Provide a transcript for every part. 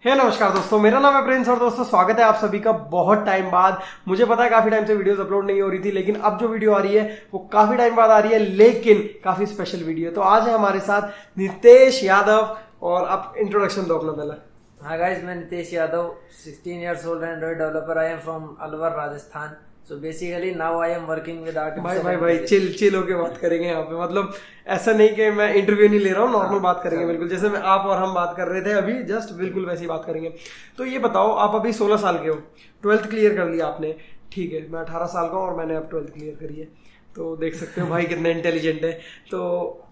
नमस्कार दोस्तों, मेरा नाम है प्रिंस और दोस्तों स्वागत है आप सभी का बहुत टाइम बाद। मुझे पता है काफी टाइम से वीडियोस अपलोड नहीं हो रही थी, लेकिन अब जो वीडियो आ रही है वो काफी टाइम बाद आ रही है, लेकिन काफी स्पेशल वीडियो है। तो आज है हमारे साथ नितेश यादव, और आप इंट्रोडक्शन दो अपना पहला। हाँ गाइस, मैं Nitesh Yadav, 16 years old Android developer. I am from Alwar, Rajasthan. So basically now I am working with भाई चिल होके बात करेंगे यहाँ पे। मतलब ऐसा नहीं कि मैं इंटरव्यू नहीं ले रहा हूँ, नॉर्मल बात करेंगे बिल्कुल जैसे मैं आप और हम बात कर रहे थे अभी जस्ट, बिल्कुल वैसी बात करेंगे। तो ये बताओ, आप अभी 16 साल के हो, 12th क्लियर कर लिया आपने, ठीक है। मैं 18 साल का हूँ और मैंने अब 12th क्लियर करी है, तो देख सकते हो भाई कितने इंटेलिजेंट है। तो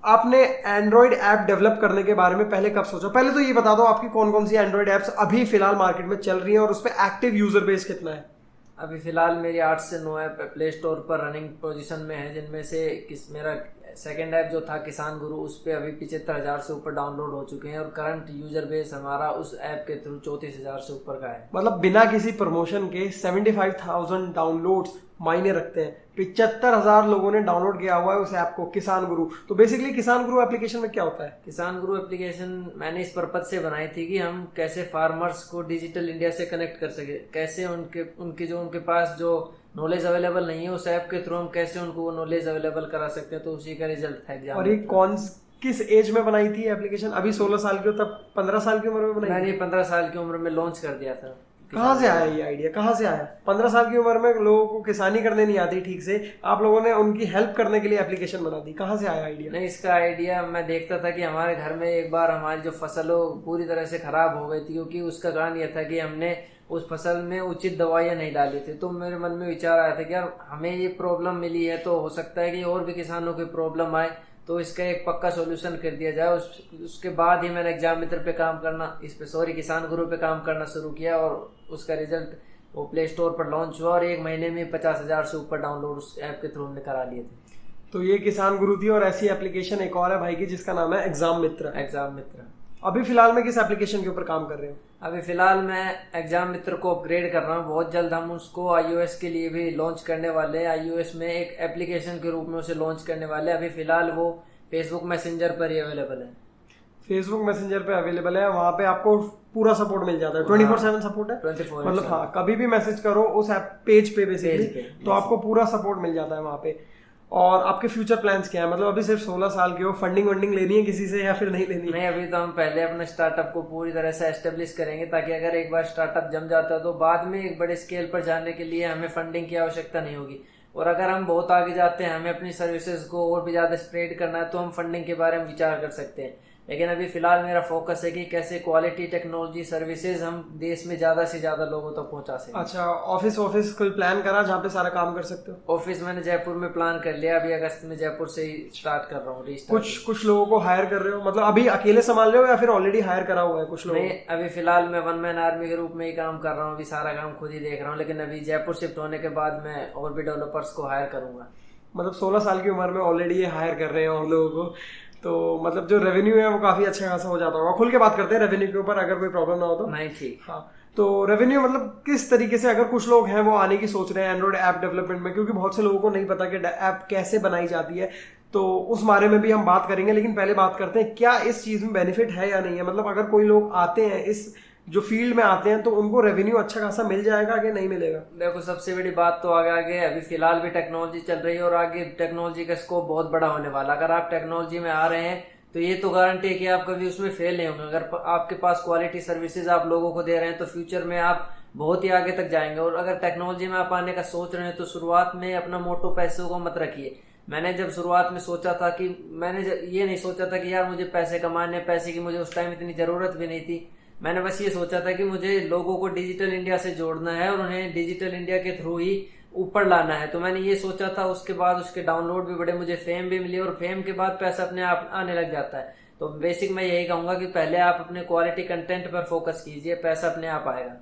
आपने एंड्रॉइड ऐप डेवलप करने के बारे में पहले कब सोचा? पहले तो ये बता दो आपकी कौन कौन सी एंड्रॉइड ऐप्स अभी फिलहाल मार्केट में चल रही हैं और उस पर एक्टिव यूजर बेस कितना है? अभी फिलहाल मेरी 8 से 9 ऐप प्ले स्टोर पर रनिंग पोजीशन में है, जिनमें से मेरा सेकंड ऐप जो था किसान गुरु, उस पे अभी 75,000 से ऊपर डाउनलोड हो चुके हैं और करंट यूजर बेस हमारा उस ऐप के थ्रू 34,000 से ऊपर का है। मतलब बिना किसी प्रमोशन के 75,000 डाउनलोड्स मायने रखते हैं। 75,000 लोगों ने डाउनलोड किया हुआ है उस ऐप को, किसान गुरु। तो बेसिकली किसान गुरु एप्लीकेशन में क्या होता है? किसान गुरु एप्लीकेशन मैंने इस पर्पज से बनाई थी कि हम कैसे फार्मर्स को डिजिटल इंडिया से कनेक्ट कर सके, कैसे उनके पास जो नॉलेज अवेलेबल नहीं है उस ऐप के थ्रू हम कैसे उनको वो नॉलेज अवेलेबल करा सकते हैं। तो उसी का रिजल्ट था एग्जाम। और ये किस एज में बनाई थी एप्लीकेशन? अभी 16 साल की हो, तब 15 साल की उम्र में बनाई? मैंने 15 साल की उम्र में लॉन्च कर दिया था। कहाँ से आया ये आइडिया? कहाँ से आया? 15 साल की उम्र में लोगों को किसानी करने नहीं आती ठीक से, आप लोगों ने उनकी हेल्प करने के लिए एप्लीकेशन बना दी। कहाँ से आया आइडिया? नहीं, इसका आइडिया मैं देखता था कि हमारे घर में एक बार हमारी जो फसल हो पूरी तरह से खराब हो गई थी, क्योंकि उसका कारण यह था कि हमने उस फसल में उचित दवाइयाँ नहीं डाली थी। तो मेरे मन में विचार आया था कि यार हमें ये प्रॉब्लम मिली है, तो हो सकता है कि और भी किसानों की प्रॉब्लम आए, तो इसका एक पक्का सॉल्यूशन कर दिया जाए। उसके बाद ही मैंने एग्जाम मित्र पे काम करना, किसान गुरु पे काम करना शुरू किया और उसका रिजल्ट वो प्ले स्टोर पर लॉन्च हुआ और 1 महीने में 50,000 से ऊपर डाउनलोड उस ऐप के थ्रू हमने करा लिए थे। तो ये किसान गुरु थी, और ऐसी एप्लीकेशन एक और है भाई की जिसका नाम है एग्जाम मित्र। अभी फिलहाल में किस एप्लीकेशन के ऊपर काम कर रहे हो? अभी फिलहाल मैं एग्जाम मित्र को अपग्रेड कर रहा हूँ। बहुत जल्द हम उसको iOS के लिए भी लॉन्च करने वाले हैं। iOS में एक एप्लीकेशन के रूप में उसे लॉन्च करने वाले हैं। अभी फिलहाल वो फेसबुक मैसेंजर पर ही अवेलेबल है। फेसबुक मैसेंजर पे अवेलेबल है, वहाँ पे आपको पूरा सपोर्ट मिल जाता है। 24/7 सपोर्ट है, 24 मतलब हाँ, कभी भी मैसेज करो उस ऐप पेज पे बेसिकली, तो आपको पूरा सपोर्ट मिल जाता है वहाँ पे। और आपके फ्यूचर प्लान्स क्या है? मतलब अभी सिर्फ 16 साल के हो, फंडिंग लेनी है किसी से या फिर नहीं लेनी? नहीं, अभी तो हम पहले अपने स्टार्टअप को पूरी तरह से एस्टेब्लिश करेंगे, ताकि अगर एक बार स्टार्टअप जम जाता है तो बाद में एक बड़े स्केल पर जाने के लिए हमें फंडिंग की आवश्यकता नहीं होगी। और अगर हम बहुत आगे जाते हैं, हमें अपनी सर्विसेज को और भी ज्यादा स्प्रेड करना है, तो हम फंडिंग के बारे में विचार कर सकते हैं। लेकिन अभी फिलहाल मेरा फोकस है कि कैसे क्वालिटी टेक्नोलॉजी सर्विसेज हम देश में ज्यादा से ज्यादा लोगों तक पहुंचा सकें। अच्छा, ऑफिस कोई प्लान करा जहाँ पे सारा काम कर सकते हो? ऑफिस मैंने जयपुर में प्लान कर लिया। अभी अगस्त में जयपुर से ही स्टार्ट कर रहा हूँ। कुछ लोगों को हायर कर रहे हो? मतलब अभी अकेले संभाल रहे हो या फिर ऑलरेडी हायर करा हुआ है कुछ लोग? नहीं, अभी फिलहाल मैं 1 मैन आर्मी के रूप में ही काम कर रहा हूँ। अभी सारा काम खुद ही देख रहा हूँ, लेकिन अभी जयपुर शिफ्ट होने के बाद मैं और भी डेवलपर्स को हायर करूंगा। मतलब 16 साल की उम्र में ऑलरेडी ये हायर कर रहे हैं हम लोगों को, तो मतलब जो रेवेन्यू है वो काफी अच्छा खासा हो जाता होगा। खुल के बात करते हैं रेवेन्यू के ऊपर, अगर कोई प्रॉब्लम ना हो तो। नहीं, ठीक। हाँ, तो रेवेन्यू मतलब किस तरीके से, अगर कुछ लोग हैं वो आने की सोच रहे हैं एंड्रॉइड ऐप डेवलपमेंट में, क्योंकि बहुत से लोगों को नहीं पता कि ऐप कैसे बनाई जाती है, तो उस बारे में भी हम बात करेंगे। लेकिन पहले बात करते हैं क्या इस चीज में बेनिफिट है या नहीं है। मतलब अगर कोई लोग आते हैं इस जो फील्ड में आते हैं, तो उनको रेवेन्यू अच्छा खासा मिल जाएगा कि नहीं मिलेगा? देखो, सबसे बड़ी बात तो आगे अभी फिलहाल भी टेक्नोलॉजी चल रही है और आगे टेक्नोलॉजी का स्कोप बहुत बड़ा होने वाला। अगर आप टेक्नोलॉजी में आ रहे हैं तो ये तो गारंटी है कि आप कभी उसमें फेल नहीं होंगे। अगर आपके पास क्वालिटी सर्विसेज आप लोगों को दे रहे हैं तो फ्यूचर में आप बहुत ही आगे तक जाएंगे। और अगर टेक्नोलॉजी में आप आने का सोच रहे हैं तो शुरुआत में अपना मोटो पैसों को मत रखिए। मैंने जब शुरुआत में सोचा था कि ये नहीं सोचा था कि यार मुझे पैसे कमाने, पैसे की मुझे उस टाइम इतनी जरूरत भी नहीं थी। मैंने बस ये सोचा था कि मुझे लोगों को डिजिटल इंडिया से जोड़ना है और उन्हें डिजिटल इंडिया के थ्रू ही ऊपर लाना है। तो मैंने ये सोचा था। उसके बाद उसके डाउनलोड भी बढ़े, मुझे फेम भी मिली और फेम के बाद पैसा अपने आप आने लग जाता है। तो बेसिक मैं यही कहूंगा कि पहले आप अपने क्वालिटी कंटेंट पर फोकस कीजिए, पैसा अपने आप आएगा।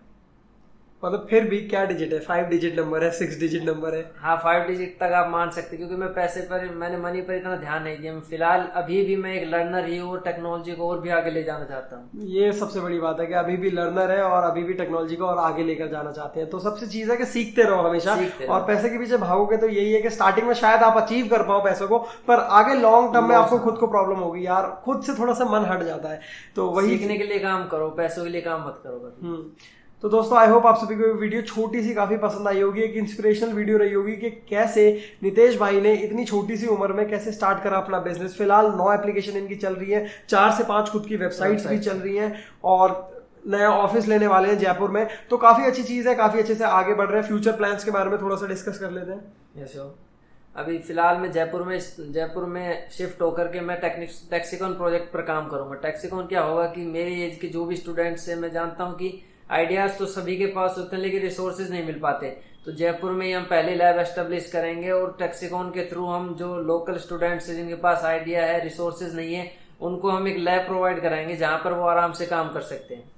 मतलब फिर भी क्या डिजिट है, 5 डिजिट नंबर है, 6 डिजिट नंबर है? हाँ 5 डिजिट तक आप मान सकते, क्योंकि मैं पैसे पर, मैंने मनी पर इतना ध्यान नहीं दिया। मैं फिलहाल अभी भी मैं एक लर्नर ही हूँ और टेक्नोलॉजी को और भी आगे ले जाना चाहता हूँ। ये सबसे बड़ी बात है कि अभी भी लर्नर है और अभी भी टेक्नोलॉजी को और आगे लेकर जाना चाहते हैं। तो सबसे चीज है कि सीखते रहो हमेशा, और पैसे के पीछे भागोगे तो यही है कि स्टार्टिंग में शायद आप अचीव कर पाओ पैसों को, पर आगे लॉन्ग टर्म में आपको खुद को प्रॉब्लम होगी यार, खुद से थोड़ा सा मन हट जाता है। तो वही सीखने के लिए काम करो, पैसों के लिए काम मत करो कभी। तो दोस्तों आई होप आप सभी को ये वीडियो छोटी सी काफी पसंद आई होगी, एक इंस्पिरेशनल वीडियो रही होगी कि कैसे नितेश भाई ने इतनी छोटी सी उम्र में कैसे स्टार्ट करा अपना बिजनेस। फिलहाल 9 एप्लीकेशन इनकी चल रही है, 4 से 5 खुद की वेबसाइट्स भी चल रही हैं, और नया ऑफिस लेने वाले हैं जयपुर में। तो काफी अच्छी चीज है, काफी अच्छे से आगे बढ़ रहे हैं। फ्यूचर प्लान्स के बारे में थोड़ा सा डिस्कस कर लेते हैं। यस अभी फिलहाल मैं जयपुर में शिफ्ट होकर के मैं टैक्सिकॉन प्रोजेक्ट पर काम करूंगा। टैक्सिकॉन क्या होगा कि मेरी एज के जो भी स्टूडेंट्स हैं, मैं जानता हूं कि आइडियाज तो सभी के पास होते हैं लेकिन रिसोर्सेज नहीं मिल पाते। तो जयपुर में ही हम पहले लैब एस्टेब्लिश करेंगे और टैक्सिकॉन के थ्रू हम जो लोकल स्टूडेंट्स हैं जिनके पास आइडिया है, रिसोर्सेज नहीं है, उनको हम एक लैब प्रोवाइड कराएंगे जहां पर वो आराम से काम कर सकते हैं।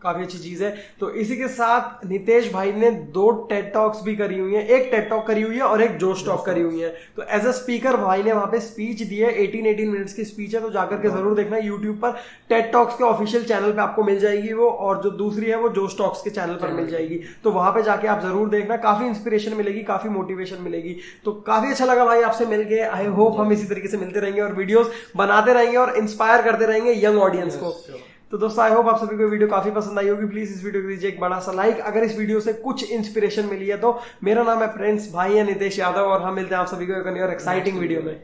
काफी अच्छी चीज है। तो इसी के साथ नितेश भाई ने 2 टेड टॉक्स भी करी हुई है, एक टेड टॉक करी हुई है और एक जोश टॉक करी हुई है। तो एज अ स्पीकर भाई ने वहां पे स्पीच दी है, 18 मिनट्स की स्पीच है। तो जाकर के जरूर देखना यूट्यूब पर टेड टॉक्स के ऑफिशियल चैनल पे आपको मिल जाएगी वो, और जो दूसरी है वो जोश टॉक्स के चैनल पर मिल जाएगी। तो वहां पे जाके आप जरूर देखना, काफी इंस्पिरेशन मिलेगी, काफी मोटिवेशन मिलेगी। तो काफी अच्छा लगा भाई आपसे मिलके। आई होप हम इसी तरीके से मिलते रहेंगे और वीडियोस बनाते रहेंगे और इंस्पायर करते रहेंगे यंग ऑडियंस को। तो दोस्तों आई होप आप सभी को वीडियो काफी पसंद आई होगी। प्लीज इस वीडियो को दीजिए एक बड़ा सा लाइक अगर इस वीडियो से कुछ इंस्पिरेशन मिली है तो। मेरा नाम है प्रिंस, भाई है नितेश यादव, और हम मिलते हैं आप सभी को एक और एक्साइटिंग वीडियो में।